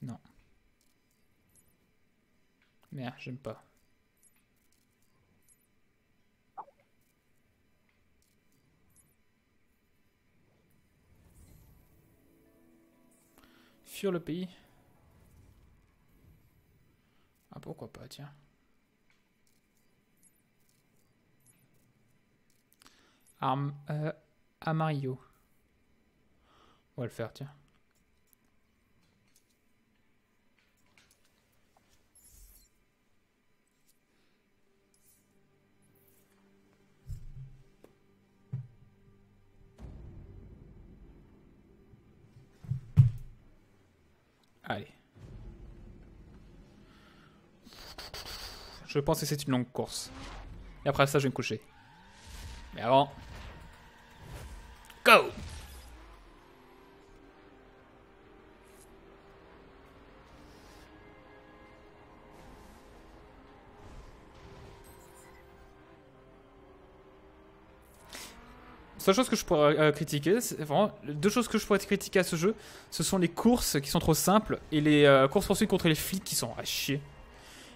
Non. Merde, j'aime pas. Fuir le pays. Ah, pourquoi pas, tiens. Amarillo. On va le faire, tiens. Allez. Je pense que c'est une longue course. Et après ça, je vais me coucher. Mais avant... Go! Seule chose que je pourrais critiquer, c'est vraiment deux choses que je pourrais critiquer à ce jeu, ce sont les courses qui sont trop simples et les courses poursuites contre les flics qui sont à chier.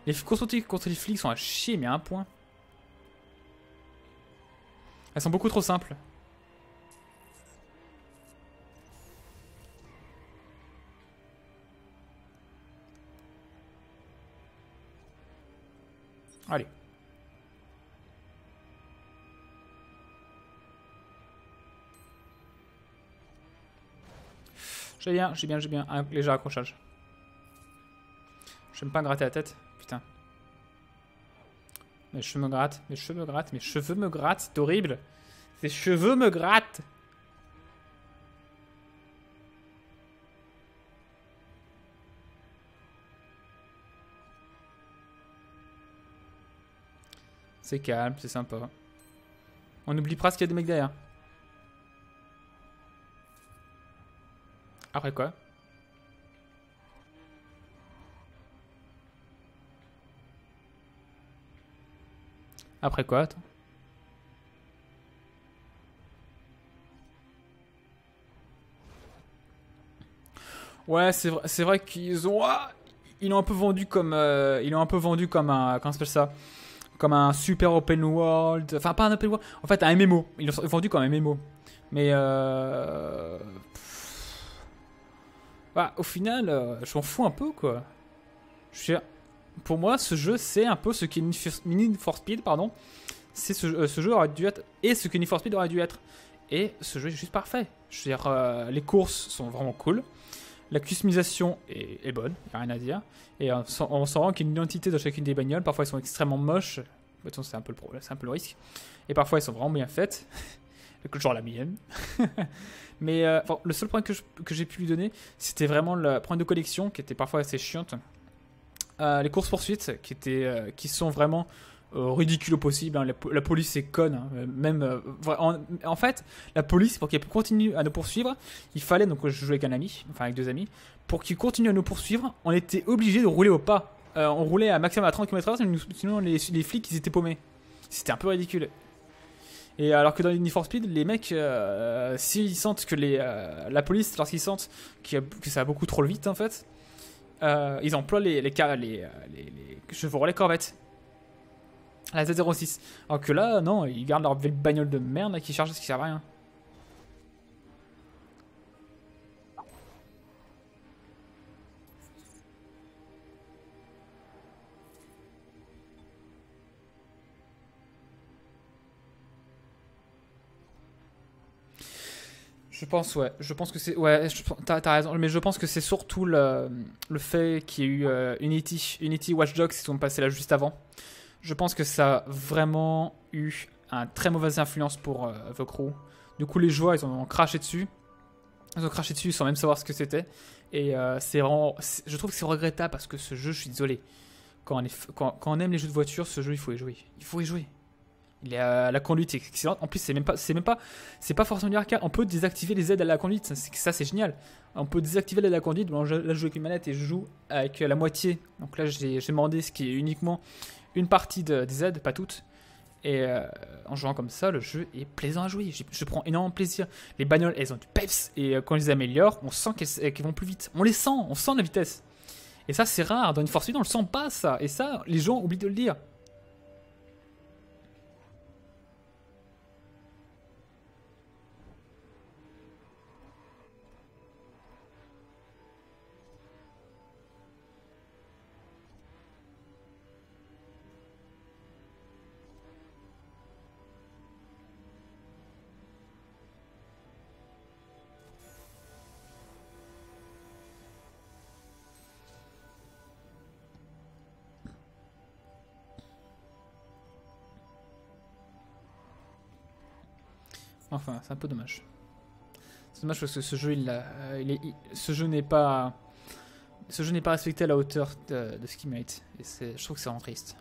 Les courses poursuites contre les flics sont à chier, mais à un point. Elles sont beaucoup trop simples. Allez. J'ai bien. Un léger accrochage. J'aime pas gratter la tête. Putain. Mes cheveux me grattent. C'est horrible. Ces cheveux me grattent. C'est calme, c'est sympa. On oublie presque qu'il y a des mecs derrière. Après quoi? Après quoi? Attends. Ouais, c'est vrai qu'ils ont... Ah, ils l'ont un peu vendu comme... ils l'ont un peu vendu comme un... Comment ça s'appelle ça? Comme un super open world. Enfin, pas un open world. En fait, un MMO. Ils l'ont vendu comme un MMO. Mais... Bah, au final, je m'en fous un peu, quoi. Je veux dire, pour moi, ce jeu, c'est un peu ce qu'est Need for Speed, pardon. C'est ce jeu aurait dû être... Et ce que Need for Speed aurait dû être. Et ce jeu est juste parfait. Je veux dire, les courses sont vraiment cool. La customisation est bonne, il n'y a rien à dire. Et on s'en rend qu'il y a une identité dans chacune des bagnoles. Parfois, elles sont extrêmement moches. C'est un peu le problème, c'est un peu le risque. Et parfois, elles sont vraiment bien faites. Genre la mienne. Mais enfin, le seul point que j'ai pu lui donner, c'était vraiment le point de collection qui était parfois assez chiante. Les courses-poursuites qui sont vraiment ridicules au possible. Hein. La police est conne. Hein. Même, en fait, la police, pour qu'elle continue à nous poursuivre, il fallait, donc je jouais avec un ami, enfin avec deux amis, pour qu'ils continuent à nous poursuivre, on était obligé de rouler au pas. On roulait à maximum à 30 km/h, sinon les flics ils étaient paumés. C'était un peu ridicule. Et alors que dans les Need for Speed, les mecs, s'ils sentent que la police, lorsqu'ils sentent que ça va beaucoup trop vite en fait, ils emploient les chevaux, les corvettes. La Z06. Alors que là, non, ils gardent leur bagnole de merde qui charge ce qui sert à rien. Je pense, ouais. Je pense que c'est. Ouais, t'as raison. Mais je pense que c'est surtout le fait qu'il y ait eu Unity Watch Dogs qui sont passés là juste avant. Je pense que ça a vraiment eu une très mauvaise influence pour The Crew. Du coup, les joueurs, ils ont craché dessus. Ils ont craché dessus sans même savoir ce que c'était. Et c'est vraiment. Je trouve que c'est regrettable parce que ce jeu, je suis désolé. Quand on aime les jeux de voiture, ce jeu, il faut y jouer. Il faut y jouer. La conduite est excellente. En plus, c'est pas forcément du arcade. On peut désactiver les aides à la conduite. Ça, c'est génial. On peut désactiver l'aide à la conduite. Bon, là, je joue avec une manette et je joue avec la moitié. Donc là, j'ai demandé ce qui est uniquement une partie des aides, pas toutes. Et en jouant comme ça, le jeu est plaisant à jouer. Je prends énormément de plaisir. Les bagnoles, elles ont du peps. Et quand on les améliore, on sent qu'elles vont plus vite. On les sent, on sent la vitesse. Et ça, c'est rare. Dans une Force Speed, on le sent pas, ça. Et ça, les gens oublient de le dire. Enfin, c'est un peu dommage. C'est dommage parce que ce jeu, ce jeu n'est pas respecté à la hauteur de ce qu'il mérite. Et je trouve que c'est vraiment triste.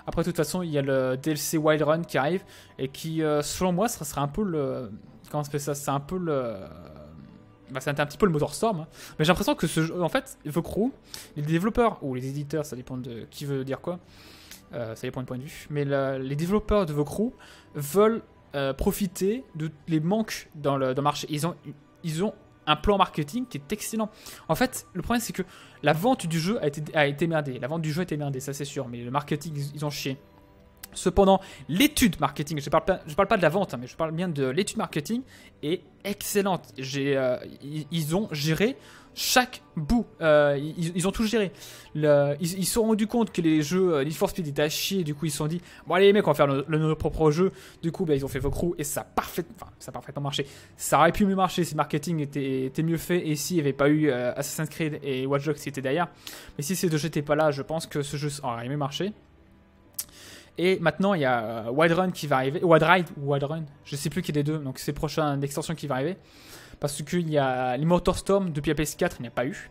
Après, de toute façon, il y a le DLC Wild Run qui arrive et qui, selon moi, ça sera un peu le... Comment on se fait ça? C'est un peu le... Bah, c'est un petit peu le MotorStorm. Hein. Mais j'ai l'impression que ce jeu, en fait, The Crew, les développeurs, ou les éditeurs, ça dépend de qui veut dire quoi, ça dépend du point de vue, mais les développeurs de The Crew veulent profiter de les manques dans le marché. Ils ont un plan marketing qui est excellent. En fait, le problème c'est que la vente du jeu a été merdée. La vente du jeu a été merdée, ça c'est sûr, mais le marketing, ils ont chié. Cependant, l'étude marketing, je parle pas de la vente, hein, mais je parle bien de l'étude marketing, est excellente. Ils ont géré chaque bout. Ils ont tout géré. Ils se sont rendus compte que les jeux Need for Speed étaient à chier. Du coup, ils se sont dit bon, allez, les mecs, on va faire notre propre jeu. Du coup, bah, ils ont fait The Crew et ça a parfaitement marché. Ça aurait pu mieux marcher si le marketing était mieux fait et s'il n'y avait pas eu Assassin's Creed et Watch Dogs qui étaient derrière. Mais si ces deux jeux n'étaient pas là, je pense que ce jeu aurait mieux marché. Et maintenant, il y a Wild Run qui va arriver. Wild Ride ou Wild Run, je sais plus qui des deux. Donc, c'est prochaine extension qui va arriver. Parce qu'il y a les MotorStorm depuis la PS4, il n'y a pas eu.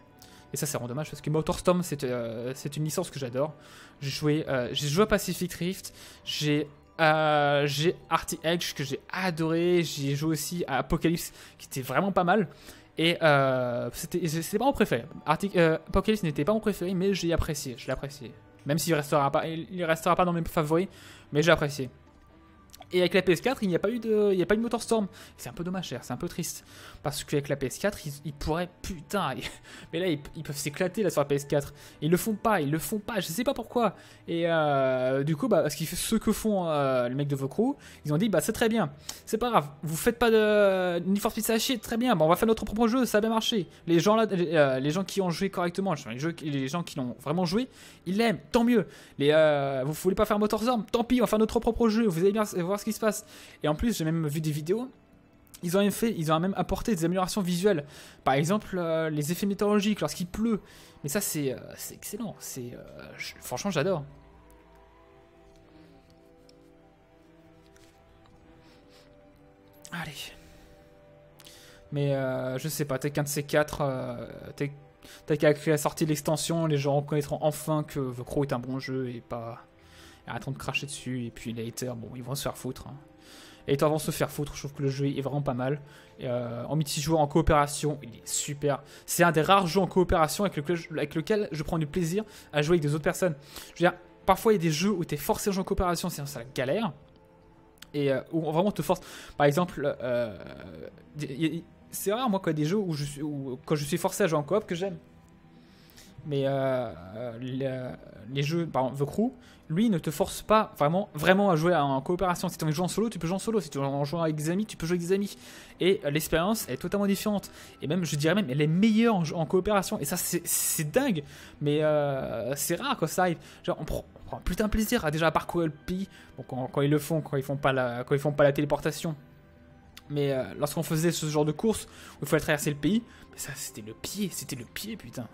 Et ça, c'est vraiment dommage parce que MotorStorm, c'est une licence que j'adore. J'ai joué à Pacific Rift. J'ai Arctic Edge que j'ai adoré. J'ai joué aussi à Apocalypse qui était vraiment pas mal. Et c'était pas mon préféré. Apocalypse n'était pas mon préféré, mais j'ai apprécié. Je l'ai apprécié. Même s'il restera pas dans mes favoris, mais j'ai apprécié. Et avec la PS4, il n'y a pas eu de MotorStorm. C'est un peu dommage, c'est un peu triste. Parce qu'avec la PS4, ils pourraient, putain, mais là, ils peuvent s'éclater là sur la PS4. Et ils le font pas, je sais pas pourquoi. Et du coup, bah, parce que ce que font les mecs de The Crew, ils ont dit, bah c'est très bien, c'est pas grave, vous faites pas de Need for Speed, ça a chier, très bien, bah, on va faire notre propre jeu, ça a bien marché. Les gens là, les gens qui ont joué correctement, les gens qui l'ont vraiment joué, ils l'aiment, tant mieux. Vous voulez pas faire MotorStorm, tant pis, on va faire notre propre jeu, vous allez bien voir ce qui se passe. Et en plus, j'ai même vu des vidéos. Ils ont même apporté des améliorations visuelles. Par exemple, les effets météorologiques lorsqu'il pleut. Mais ça, c'est excellent. Franchement, j'adore. Allez. Mais je sais pas, Tekken C4, t'as qu'à la sortie de l'extension, les gens reconnaîtront enfin que The Crew est un bon jeu et pas... Arrêtons de cracher dessus. Et puis les haters, bon, ils vont se faire foutre. Hein. Les haters vont se faire foutre. Je trouve que le jeu est vraiment pas mal. Et, en multijoueur, en coopération, il est super. C'est un des rares jeux en coopération avec lequel je prends du plaisir à jouer avec des autres personnes. Je veux dire, parfois il y a des jeux où tu es forcé à jouer en coopération, c'est la galère. Et où on vraiment te force. Par exemple, c'est rare, moi, quand il y a des jeux où quand je suis forcé à jouer en coop que j'aime. Mais les jeux, par exemple, The Crew, lui, ne te force pas vraiment à jouer en coopération. Si tu veux jouer en solo, tu peux jouer en solo. Si tu veux en jouer avec des amis, tu peux jouer avec des amis. Et l'expérience est totalement différente. Et même, je dirais même, elle est meilleure en coopération. Et ça, c'est dingue. Mais c'est rare quand ça arrive. Genre, on prend putain de plaisir à déjà parcourir le pays. Bon, quand ils le font, quand ils font pas la téléportation. Mais lorsqu'on faisait ce genre de course où il fallait traverser le pays, mais ça, c'était le pied, putain.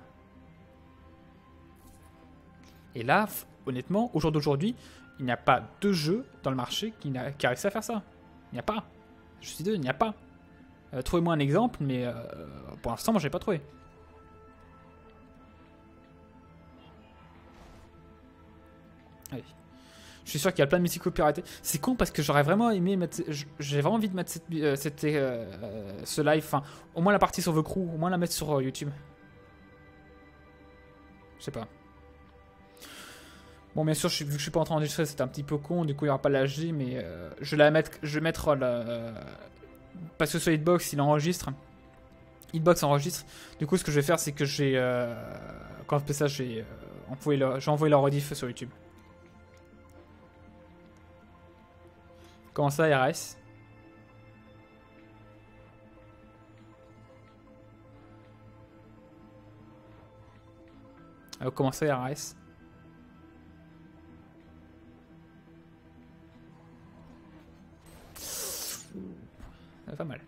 Et là, honnêtement, au jour d'aujourd'hui, il n'y a pas de jeu dans le marché qui a réussi à faire ça. Il n'y a pas. Je suis deux, il n'y a pas. Trouvez-moi un exemple, mais pour l'instant, moi, je n'ai pas trouvé. Allez. Je suis sûr qu'il y a plein de musiques copyrightées. C'est con parce que j'aurais vraiment aimé mettre... J'ai vraiment envie de mettre ce live, enfin, au moins la partie sur The Crew, au moins la mettre sur YouTube. Je sais pas. Bon, bien sûr, vu que je suis pas en train d'enregistrer, c'est un petit peu con, du coup il n'y aura pas l'HD, mais je vais mettre parce que Solidbox il enregistre. Hitbox enregistre. Du coup, ce que je vais faire, c'est que j'ai... quand je fais ça, j'ai envoyé la rediff sur YouTube. Comment ça, RS? Comment ça, RS? Pas mal.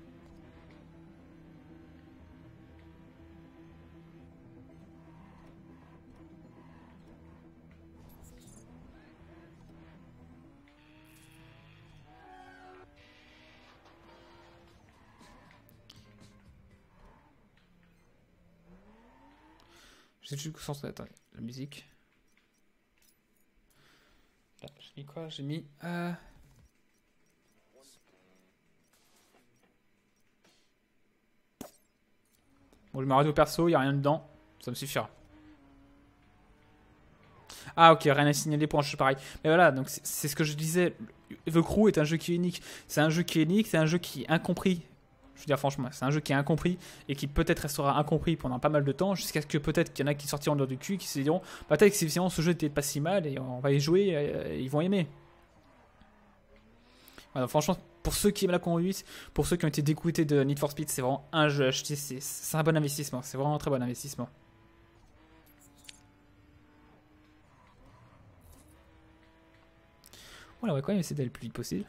J'ai juste concentré. Attendez, la musique. Là, j'ai mis quoi? J'ai mis. Bon, je me radio perso, il a rien dedans. Ça me suffira. Ah, ok, rien à signaler pour un jeu pareil. Mais voilà, donc c'est ce que je disais. The Crew est un jeu qui est unique. C'est un jeu qui est unique, c'est un jeu qui est incompris. Je veux dire, franchement, c'est un jeu qui est incompris et qui peut-être restera incompris pendant pas mal de temps, jusqu'à ce que peut-être qu'il y en a qui sortiront en dehors du cul, qui se diront peut-être que finalement ce jeu était pas si mal et on va y jouer, et ils vont aimer. Voilà, franchement, pour ceux qui aiment la conduite, pour ceux qui ont été dégoûtés de Need for Speed, c'est vraiment un jeu acheté, c'est un bon investissement, c'est vraiment un très bon investissement. Voilà, on va quand même essayer d'aller le plus vite possible.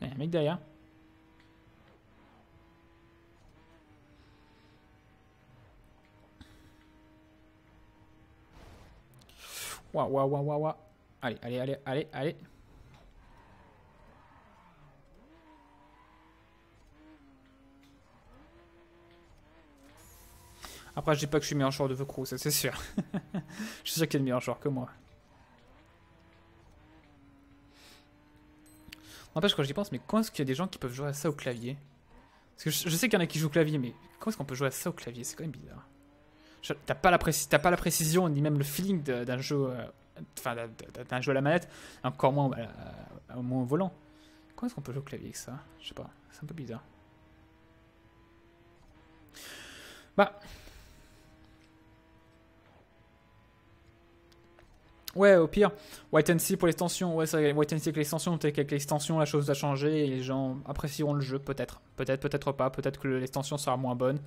Il y a un mec derrière. Waouh, waouh, waouh, waouh, waouh. Allez, allez, allez, allez, allez. Après, je dis pas que je suis meilleur joueur de The Crew, ça c'est sûr. Je suis sûr qu'il y a de meilleurs joueurs que moi. N'empêche, quand j'y pense, mais comment est-ce qu'il y a des gens qui peuvent jouer à ça au clavier? Parce que je sais qu'il y en a qui jouent au clavier, mais comment est-ce qu'on peut jouer à ça au clavier? C'est quand même bizarre. T'as pas la précision, ni même le feeling d'un jeu, enfin, d'un jeu à la manette, encore moins au moins au volant. Comment est-ce qu'on peut jouer au clavier avec ça? Je sais pas, c'est un peu bizarre. Bah. Ouais, au pire, Wait and See pour l'extension. Ouais, c'est vrai, Wait and See avec l'extension. Peut-être qu'avec l'extension, la chose va changer et les gens apprécieront le jeu. Peut-être. Peut-être pas. Peut-être que l'extension sera moins bonne.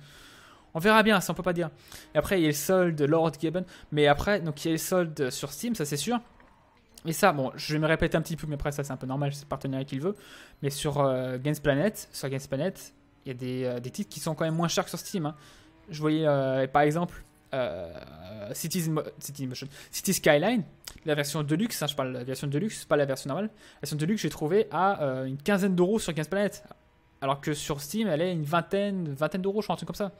On verra bien, ça on peut pas dire. Et après, il y a le solde Lord Gaben. Mais après, donc il y a les soldes sur Steam, ça c'est sûr. Et ça, bon, je vais me répéter un petit peu, mais après ça c'est un peu normal, c'est le partenariat qu'il veut. Mais sur Games Planet, il y a des titres qui sont quand même moins chers que sur Steam. Hein. Je voyais par exemple Cities Skyline, la version Deluxe, hein, je parle de la version Deluxe, pas la version normale. La version Deluxe, j'ai trouvé à une quinzaine d'euros sur Games Planet. Alors que sur Steam, elle est une vingtaine d'euros, je crois, un truc comme ça.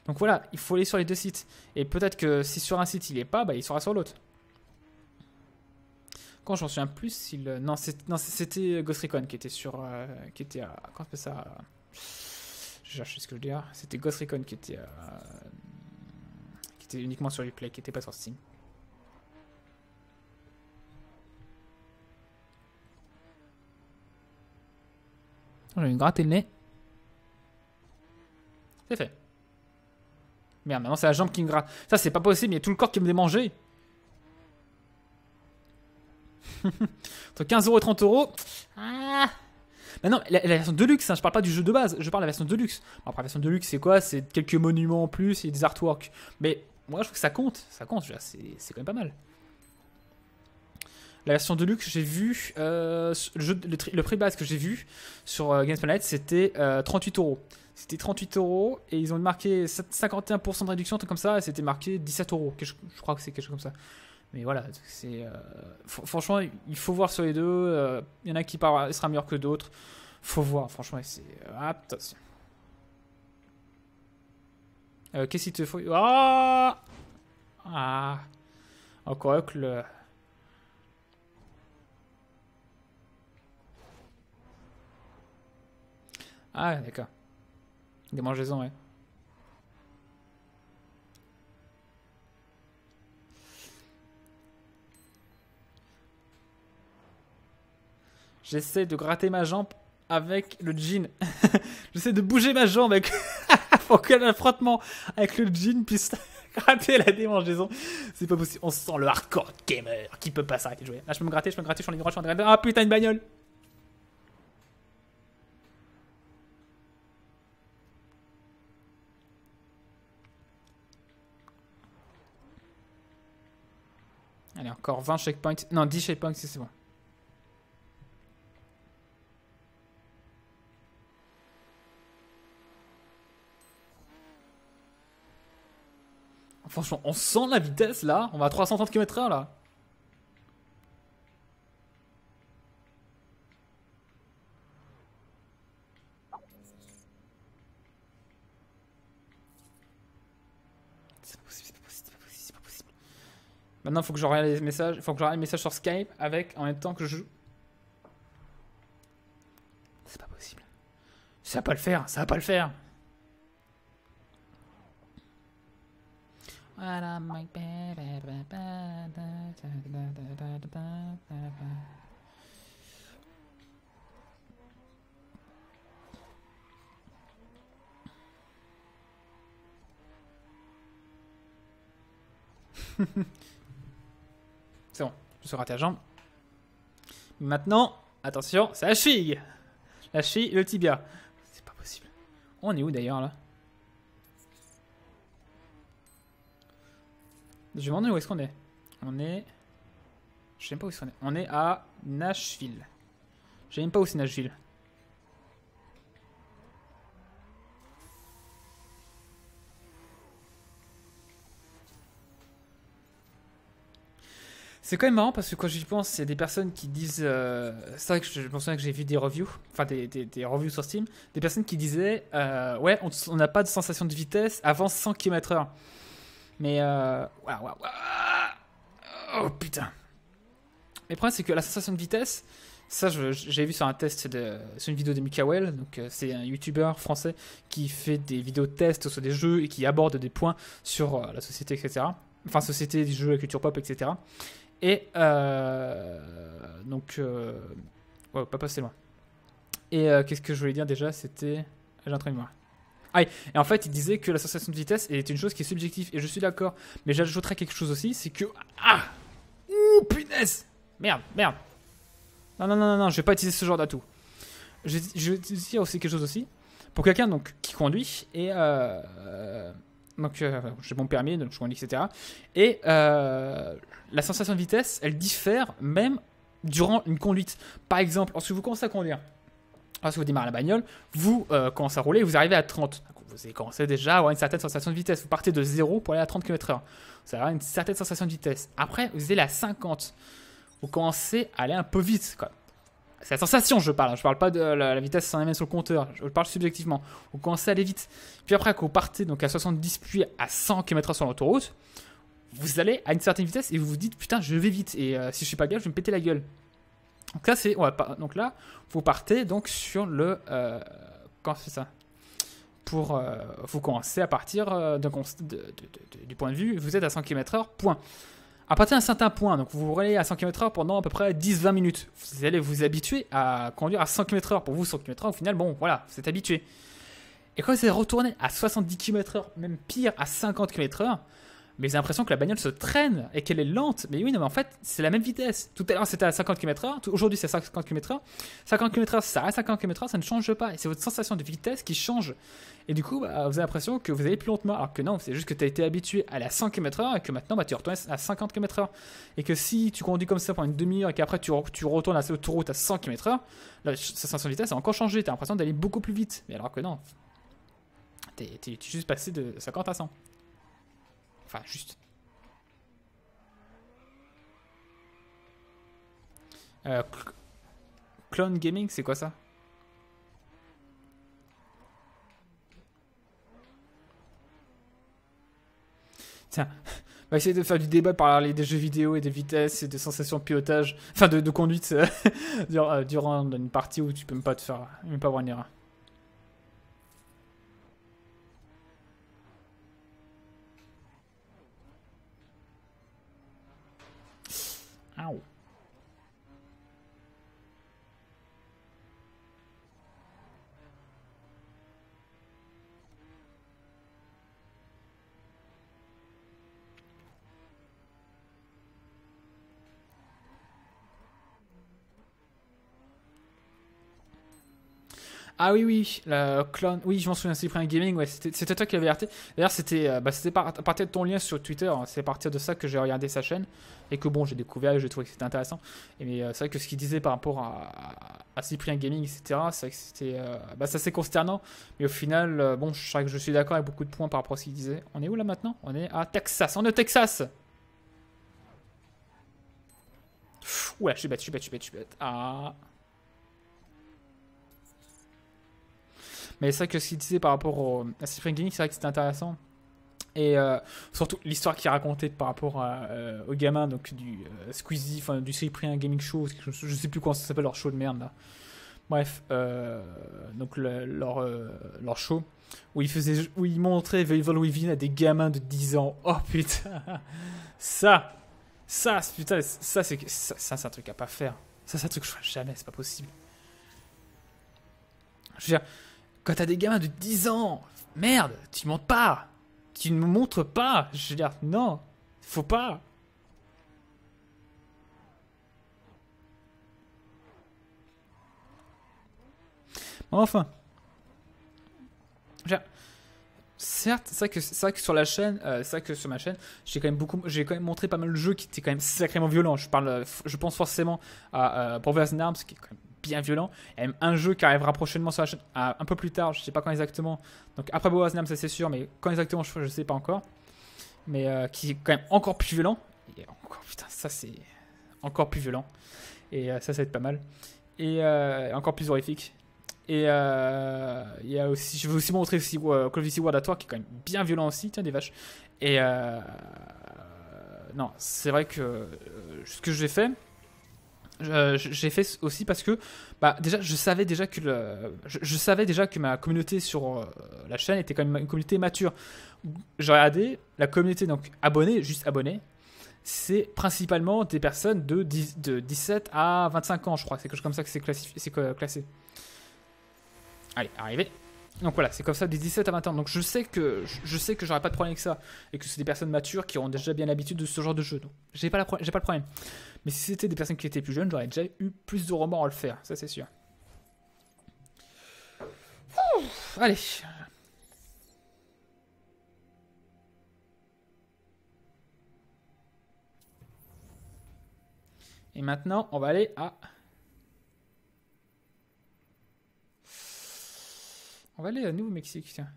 Donc voilà, il faut aller sur les deux sites. Et peut-être que si sur un site il est pas, bah, il sera sur l'autre. Quand j'en souviens plus, non, c'était Ghost Recon qui était sur. Qui était à. Comment on appelle ça? Je cherche ce que je veux dire. C'était Ghost Recon qui était uniquement sur Uplay, qui était pas sur Steam. Je vais me gratter le nez. C'est fait. Merde, maintenant c'est la jambe qui me gratte. Ça, c'est pas possible, il y a tout le corps qui me démangeait. Entre 15 € et 30 €. Ah. Mais non, la version Deluxe, hein, je parle pas du jeu de base, je parle de la version Deluxe. Bon, après, la version Deluxe, c'est quoi? C'est quelques monuments en plus et des artworks. Mais moi, je trouve que ça compte. Ça compte, c'est quand même pas mal. La version Deluxe, j'ai vu. Le prix de base que j'ai vu sur Games Planet, c'était 38 €. C'était 38 € et ils ont marqué 51% de réduction, un truc comme ça, et c'était marqué 17 €. Je crois que c'est quelque chose comme ça. Mais voilà, c'est franchement, il faut voir sur les deux. Il y en a qui sera meilleur que d'autres. Faut voir, franchement, c'est attention. Qu'est-ce qu'il te faut? Ah, encore que le. Ah, d'accord. Des mangeaisons, ouais. J'essaie de gratter ma jambe avec le jean. J'essaie de bouger ma jambe avec... pour que le frottement avec le jean puisse gratter la démangeaison. C'est pas possible. On sent le hardcore gamer qui peut pas s'arrêter de jouer. Là, je peux me gratter, je suis en ligne droite, je suis en train de... Ah putain, une bagnole. Allez, encore 20 checkpoints. Non, 10 checkpoints, c'est bon. Franchement, on sent la vitesse là. On va à 330 km/h là. C'est pas possible, c'est pas possible, c'est pas possible, c'est pas possible. Maintenant, il faut que je regarde les messages. Il faut que je regarde les messages sur Skype avec en même temps que je joue. C'est pas possible. Ça va pas le faire, ça va pas le faire. Voilà, my c'est bon, je suis raté la jambe. Maintenant, attention, c'est la cheville. La cheville et le tibia. C'est pas possible. On est où d'ailleurs là? Je me demande où est-ce qu'on est. On est... Je sais même pas où est-ce qu'on est. On est à Nashville. Je sais même pas où c'est Nashville. C'est quand même marrant parce que quand j'y pense, il y a des personnes qui disent... c'est vrai que je me souviens que j'ai vu des reviews, enfin des reviews sur Steam, des personnes qui disaient ouais, on n'a pas de sensation de vitesse avant 100 km/h. Mais oh putain. Mais le problème, c'est que la sensation de vitesse, ça j'ai vu sur un test, sur une vidéo de Mikael, donc c'est un youtubeur français qui fait des vidéos de tests sur des jeux et qui aborde des points sur la société, etc. Enfin, société, des jeux, la culture pop, etc. Et donc, ouais, pas passer loin. Et qu'est-ce que je voulais dire déjà? C'était... J'ai un train de mémoire. Ah oui, et en fait, il disait que la sensation de vitesse est une chose qui est subjective, et je suis d'accord. Mais j'ajouterais quelque chose aussi, c'est que... Ah! Ouh, punaise! Merde, merde. Non, je vais pas utiliser ce genre d'atout. Je vais dire aussi quelque chose aussi. Pour quelqu'un donc qui conduit, et... donc, j'ai mon permis, donc je conduis, etc. Et la sensation de vitesse, elle diffère même durant une conduite. Par exemple, lorsque vous commencez à conduire, lorsque vous démarrez la bagnole, vous commencez à rouler et vous arrivez à 30. Vous avez commencé déjà à avoir une certaine sensation de vitesse. Vous partez de 0 pour aller à 30 km/h. Vous avez une certaine sensation de vitesse. Après, vous allez à 50. Vous commencez à aller un peu vite, quoi. C'est la sensation, je parle. Je parle pas de la vitesse sans même sur le compteur. Je parle subjectivement. Vous commencez à aller vite. Puis après, quand vous partez donc à 70 puis à 100 km/h sur l'autoroute, vous allez à une certaine vitesse et vous vous dites putain, je vais vite. Et si je suis pas gaffe, je vais me péter la gueule. Donc là, c'est... Ouais, donc là, vous partez donc sur le... Comment c'est ça? Pour vous commencez à partir du point de vue, vous êtes à 100 km/h, point. À partir d'un certain point, donc vous roulez à 100 km/h pendant à peu près 10-20 minutes. Vous allez vous habituer à conduire à 100 km/h. Pour vous, 100 km/h, au final, bon, voilà, vous êtes habitué. Et quand vous allez retourner à 70 km/h, même pire, à 50 km/h, mais j'ai l'impression que la bagnole se traîne et qu'elle est lente. Mais oui, non, mais en fait, c'est la même vitesse. Tout à l'heure, c'était à 50 km/h. Aujourd'hui, c'est à 50 km/h. 50 km/h, ça reste à 50 km/h, ça ne change pas. Et c'est votre sensation de vitesse qui change. Et du coup, vous avez l'impression que vous allez plus lentement. Alors que non, c'est juste que tu as été habitué à aller à 100 km/h et que maintenant, tu retournes à 50 km/h. Et que si tu conduis comme ça pendant une demi-heure et qu'après, tu retournes à l'autoroute à 100 km/h, la sensation de vitesse a encore changé. Tu as l'impression d'aller beaucoup plus vite. Mais alors que non, t'es juste passé de 50 à 100. Enfin, juste. Clone Gaming, c'est quoi ça? Tiens, on va essayer de faire du débat par parler des jeux vidéo et des vitesses et des sensations de pilotage, enfin de conduite durant une partie où tu peux même pas te faire, même pas avoir une erreur. Ow. Ah oui, oui, la clone. Oui, je m'en souviens, Cyprien Gaming, ouais, c'était toi qui l'avais alerté. D'ailleurs, c'était à partir de ton lien sur Twitter, hein, c'est à partir de ça que j'ai regardé sa chaîne. Et que bon, j'ai découvert et j'ai trouvé que c'était intéressant. Et mais c'est vrai que ce qu'il disait par rapport à Cyprien Gaming, etc., c'est vrai que c'était. C'est assez consternant. Mais au final, bon, je sais que je suis d'accord avec beaucoup de points par rapport à ce qu'il disait. On est où là maintenant? On est à Texas. On est au Texas! Oula, je suis bête, je suis bête, je suis bête, je suis bête. Ah. Mais c'est vrai que ce qu'il disait par rapport à Cyprien Gaming, c'est vrai que c'était intéressant. Et surtout l'histoire qu'il racontait par rapport au gamin donc du Squeezie, enfin du Cyprien Gaming Show, je sais plus comment ça s'appelle leur show de merde là. Bref, donc leur show où ils montraient Evil Within à des gamins de 10 ans. Oh putain, ça, putain, ça c'est un truc à pas faire. Ça c'est un truc que je ferai jamais, c'est pas possible. Je veux dire, quand t'as des gamins de 10 ans, merde, tu montes pas. Tu ne me montres pas. Je veux dire, non, faut pas. Enfin, je veux dire, certes, c'est vrai que sur la chaîne, c'est vrai que sur ma chaîne, j'ai quand même montré pas mal de jeux qui étaient quand même sacrément violents. Je pense forcément à Brothers in Arms, qui est quand même bien violent. Il y a même un jeu qui arrivera prochainement sur la chaîne, un peu plus tard, je sais pas quand exactement. Donc après Brothers in Arms, ça c'est sûr, mais quand exactement, je sais pas encore. Mais qui est quand même encore plus violent. Et encore, putain, ça c'est encore plus violent. Et ça va être pas mal. Et encore plus horrifique. Et il y a aussi, je vais aussi montrer aussi Call of Duty World at War qui est quand même bien violent aussi, tiens des vaches. Et non, c'est vrai que ce que j'ai fait aussi parce que déjà je savais déjà que je savais déjà que ma communauté sur la chaîne était quand même une communauté mature. J'ai regardé la communauté donc abonnés, juste abonnés, c'est principalement des personnes de 17 à 25 ans, je crois. C'est quelque chose comme ça que c'est classé. Allez, arrivé. Donc voilà, c'est comme ça des 17 à 20 ans. Donc je sais que j'aurai pas de problème avec ça et que c'est des personnes matures qui ont déjà bien l'habitude de ce genre de jeu. Donc j'ai pas le problème. Mais si c'était des personnes qui étaient plus jeunes, j'aurais déjà eu plus de remords à le faire, ça c'est sûr. Allez. Et maintenant, on va aller à Nouveau-Mexique, tiens.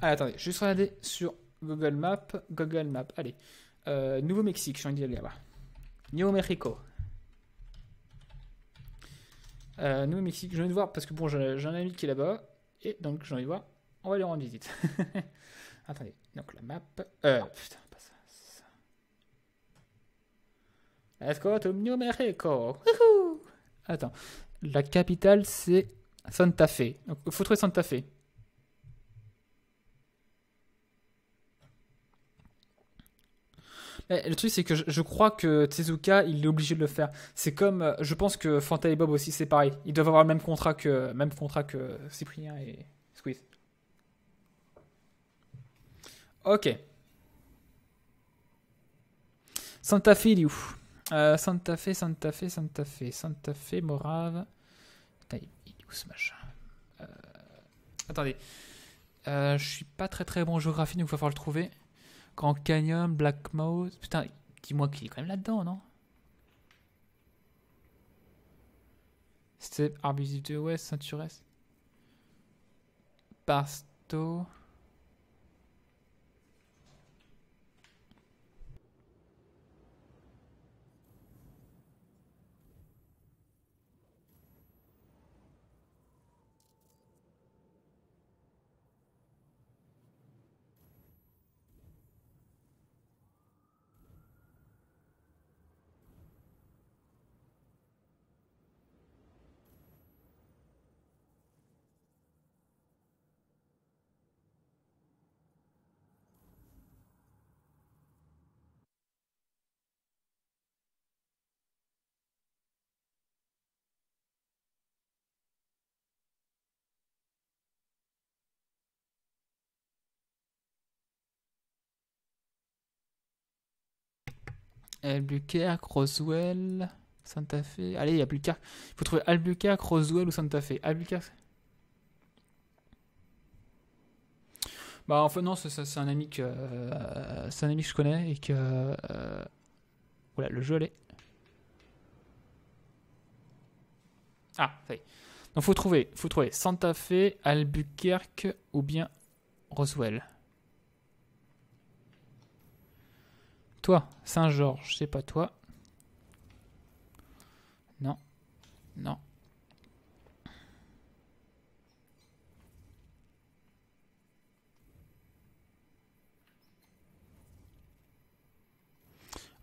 Ah, attendez, juste regarder sur Google Maps. Allez. Nouveau-Mexique, j'ai envie d'y aller là-bas. New Mexico. Nouveau-Mexique, j'ai envie de voir parce que bon, j'ai un ami qui est là-bas. Et donc, j'ai envie de voir. On va aller rendre visite. Attendez, donc la map. Putain, pas ça. Let's go to New Mexico. Woohoo. Attends, la capitale c'est Santa Fe. Donc, il faut trouver Santa Fe. Mais le truc, c'est que je crois que Tezuka, il est obligé de le faire. C'est comme, je pense que Fanta et Bob aussi, c'est pareil. Ils doivent avoir le même contrat que Cyprien et Squeeze. Ok. Santa Fe, il est où? Santa Fe, Morave. Putain, il est où ce machin? Euh, Attendez. Je suis pas très très bon en géographie, donc il va falloir le trouver. Grand Canyon, Black Mouth. Putain, dis-moi qu'il est quand même là-dedans, non? Step, Arbutus de Ouest, Ceinture Est. Barstow. Albuquerque, Roswell, Santa Fe. Allez, Albuquerque. Il faut trouver Albuquerque, Roswell ou Santa Fe. Albuquerque. Bah en fait non, c'est un ami que c'est un ami que je connais et que voilà, le jeu allait. Ah, ça y est. Donc faut trouver Santa Fe, Albuquerque ou bien Roswell. Toi, Saint-Georges, c'est pas toi. Non. Non.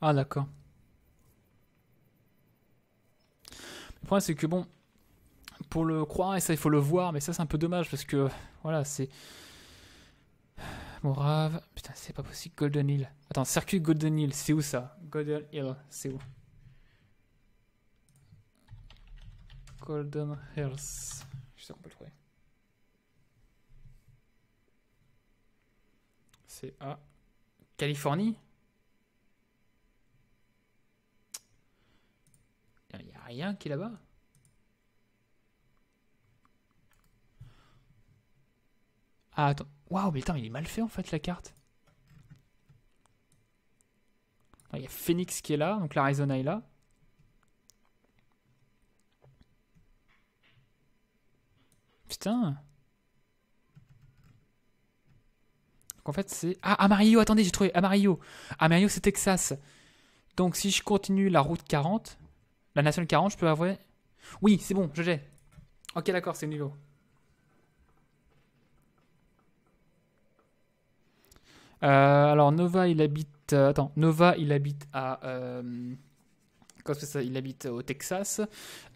Ah d'accord. Le problème c'est que bon, pour le croire, et ça il faut le voir, mais ça c'est un peu dommage parce que voilà, c'est Morave. Putain, c'est pas possible. Golden Hill. Attends, circuit Golden Hill, c'est où ça? Golden Hill, c'est où? Golden Hills. Je sais qu'on peut le trouver. C'est à Californie? Il n'y a rien qui est là-bas. Ah, attends. Waouh, mais attends, il est mal fait en fait la carte. Il y a Phoenix qui est là, donc l'Arizona est là. Putain. Donc en fait c'est... Ah, Amarillo, attendez, j'ai trouvé Amarillo. Amarillo c'est Texas. Donc si je continue la route 40, la nationale 40, je peux avoir... Oui, c'est bon, je l'ai. Ok, d'accord, c'est le niveau. Alors Nova il habite attends, Nova il habite à comment c'est ça, il habite au Texas.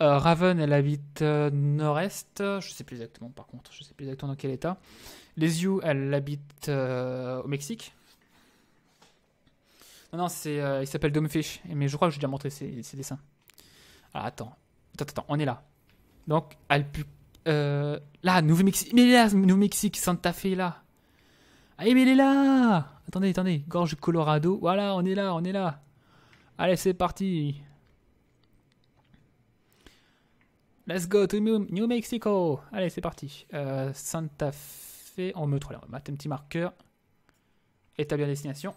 Raven elle habite nord-est, je sais plus exactement par contre, je sais plus exactement dans quel état. Les You elle habite au Mexique. Non c'est il s'appelle Domefish, mais je crois que j'ai déjà montré ses dessins. Alors attends, on est là. Donc là Nouveau-Mexique, mais il est là Nouveau-Mexique, Santa Fe est là. Ah, mais il est là! Attendez, gorge Colorado. Voilà, on est là. Allez, c'est parti. Let's go to New Mexico. Allez, c'est parti. Santa Fe. On me trouve là. On va mettre un petit marqueur. Établir destination.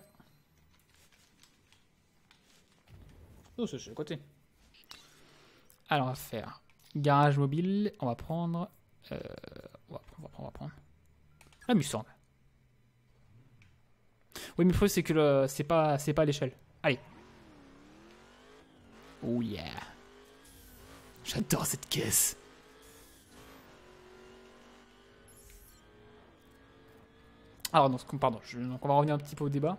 Oh, c'est le côté. Alors, on va faire garage mobile. On va prendre. On va prendre. La Mustang. Oui, mais le problème, c'est que c'est pas à l'échelle. Allez. Oh yeah. J'adore cette caisse. Alors, pardon, donc on va revenir un petit peu au débat.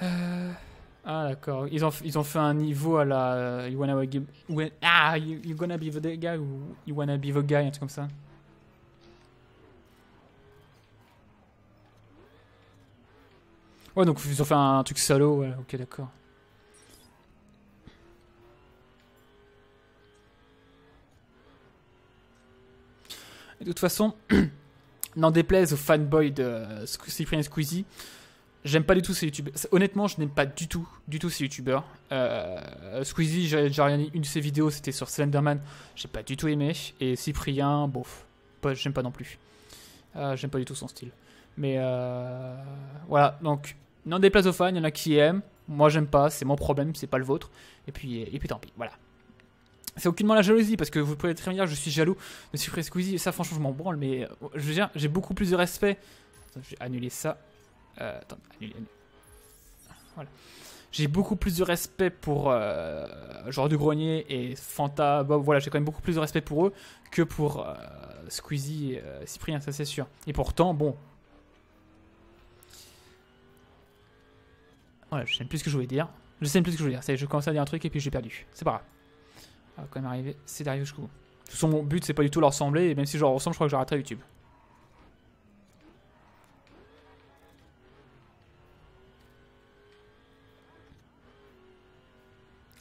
Ah, d'accord. Ils ont fait un niveau à la You Wanna Be the Guy ou You Wanna Be the Guy, un truc comme ça. Ouais, donc ils ont fait un truc salaud, ouais, ok, d'accord. De toute façon, n'en déplaise aux fanboys de Cyprien Squeezie, j'aime pas du tout ces youtubeurs. Honnêtement, je n'aime pas du tout ces youtubeurs. Squeezie, j'ai regardé une de ses vidéos, c'était sur Slenderman, j'ai pas du tout aimé. Et Cyprien, bof, j'aime pas non plus. J'aime pas du tout son style. Mais voilà, donc n'en déplaise aux fans, il y en a qui aiment. Moi, j'aime pas, c'est mon problème, c'est pas le vôtre. Et puis tant pis, voilà. C'est aucunement la jalousie, parce que vous pouvez très bien dire je suis jaloux de Cyprien Squeezie. Ça, franchement, je m'en branle, mais je veux dire, j'ai beaucoup plus de respect. Attends, je vais annuler ça. Attends, annuler. Voilà. J'ai beaucoup plus de respect pour Genre du Grenier et Fanta. Bob, voilà, j'ai quand même beaucoup plus de respect pour eux que pour Squeezie et Cyprien, ça c'est sûr. Et pourtant, bon. Voilà, je sais même plus ce que je voulais dire. Ça y est, je commence à dire un truc et puis j'ai perdu. C'est pas grave. Ça va quand même arriver. C'est d'arriver jusqu'au bout. De toute façon, mon but, c'est pas du tout leur ressembler. Et même si je leur ressemble, je crois que j'arrêterai YouTube.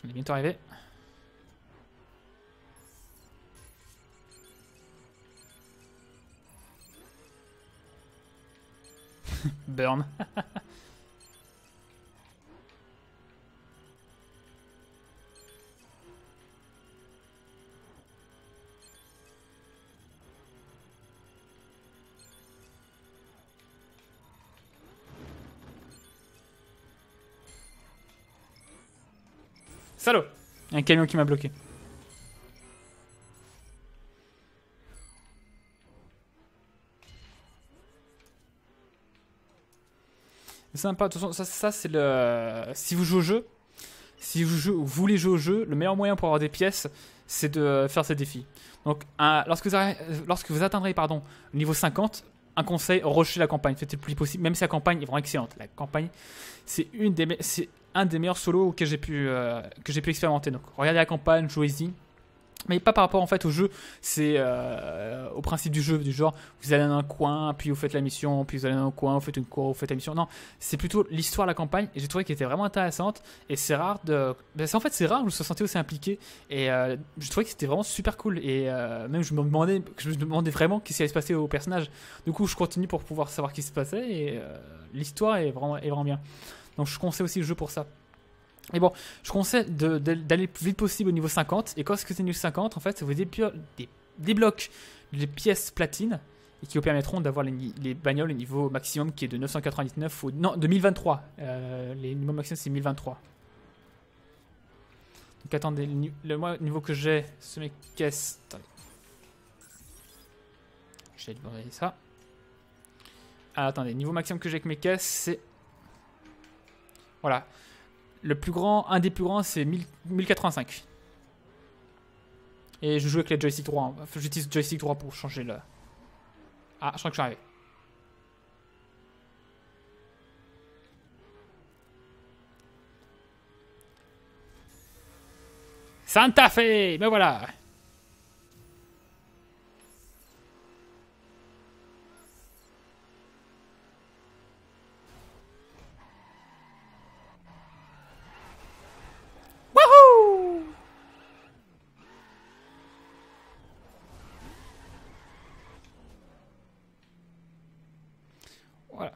On est bientôt arrivé. Burn. Salaud. Il y a un camion qui m'a bloqué. C'est sympa, de toute façon, ça c'est le... Si vous jouez au jeu, si vous voulez jouer au jeu, le meilleur moyen pour avoir des pièces, c'est de faire ces défis. Donc, lorsque vous atteindrez le niveau 50, un conseil, rushez la campagne, faites le plus possible, même si la campagne est vraiment excellente. La campagne, c'est un des meilleurs solos que j'ai pu expérimenter. Donc, regardez la campagne, jouez-y. Mais pas par rapport en fait au jeu, c'est au principe du jeu, du genre vous allez dans un coin, puis vous faites la mission, puis vous allez dans un coin, vous faites une cour, vous faites la mission. Non, c'est plutôt l'histoire de la campagne, et j'ai trouvé qu'elle était vraiment intéressante, et c'est rare de... en fait c'est rare que je me sois senti aussi impliqué, et je trouvais que c'était vraiment super cool, et même je me demandais vraiment qu'est-ce qui allait se passer au personnage. Du coup je continue pour pouvoir savoir ce qui se passait, et l'histoire est vraiment bien. Donc je conseille aussi le jeu pour ça. Et bon, je conseille d'aller le plus vite possible au niveau 50. Et quand c'est niveau 50, en fait, ça vous débloque les pièces platines et qui vous permettront d'avoir les bagnoles au niveau maximum qui est de 999 non, de 1023. Les niveaux maximum, c'est 1023. Donc attendez, le niveau que j'ai sur mes caisses. Attendez. Je vais demander ça. Ah, attendez, niveau maximum que j'ai avec mes caisses, c'est. Voilà. Un des plus grands, c'est 1085. Et je joue avec les joystick 3. Hein. Enfin, j'utilise joystick 3 pour changer le... Ah, je crois que je suis arrivé. Santa Fe! Mais voilà! Voilà.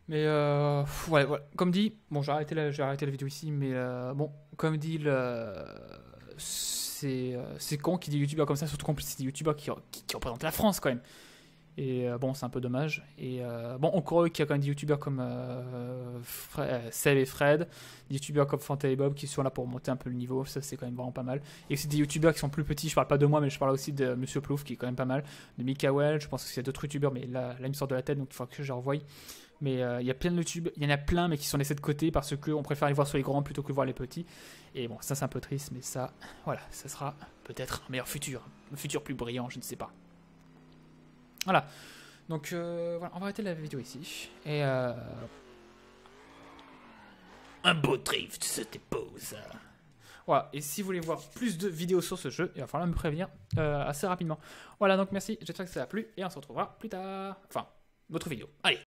Mais ouais, comme dit, bon, j'ai arrêté la vidéo ici, mais bon, comme dit, c'est con qu'il y ait des youtubeurs comme ça, surtout qu'en plus c'est des youtubeurs qui représentent la France quand même. Et bon, c'est un peu dommage. Et bon, on croit qu'il y a quand même des youtubeurs comme Seb et Fred, des youtubeurs comme Fanta et Bob qui sont là pour monter un peu le niveau. Ça, c'est quand même vraiment pas mal. Et aussi des youtubeurs qui sont plus petits. Je parle pas de moi, mais je parle aussi de Monsieur Plouf qui est quand même pas mal. De Mikael, je pense qu'il y a d'autres youtubeurs, mais là, il me sort de la tête, donc il faut que je revoie. Mais il y a plein de youtubeurs, il y en a plein, mais qui sont laissés de côté parce qu'on préfère les voir sur les grands plutôt que voir les petits. Et bon, ça, c'est un peu triste, mais ça, voilà, ça sera peut-être un meilleur futur. Un futur plus brillant, je ne sais pas. Voilà, donc voilà, on va arrêter la vidéo ici. Et un beau drift se dépose. Voilà, et si vous voulez voir plus de vidéos sur ce jeu, il va falloir me prévenir assez rapidement. Voilà, donc merci, j'espère que ça a plu, et on se retrouvera plus tard. Enfin, notre vidéo. Allez!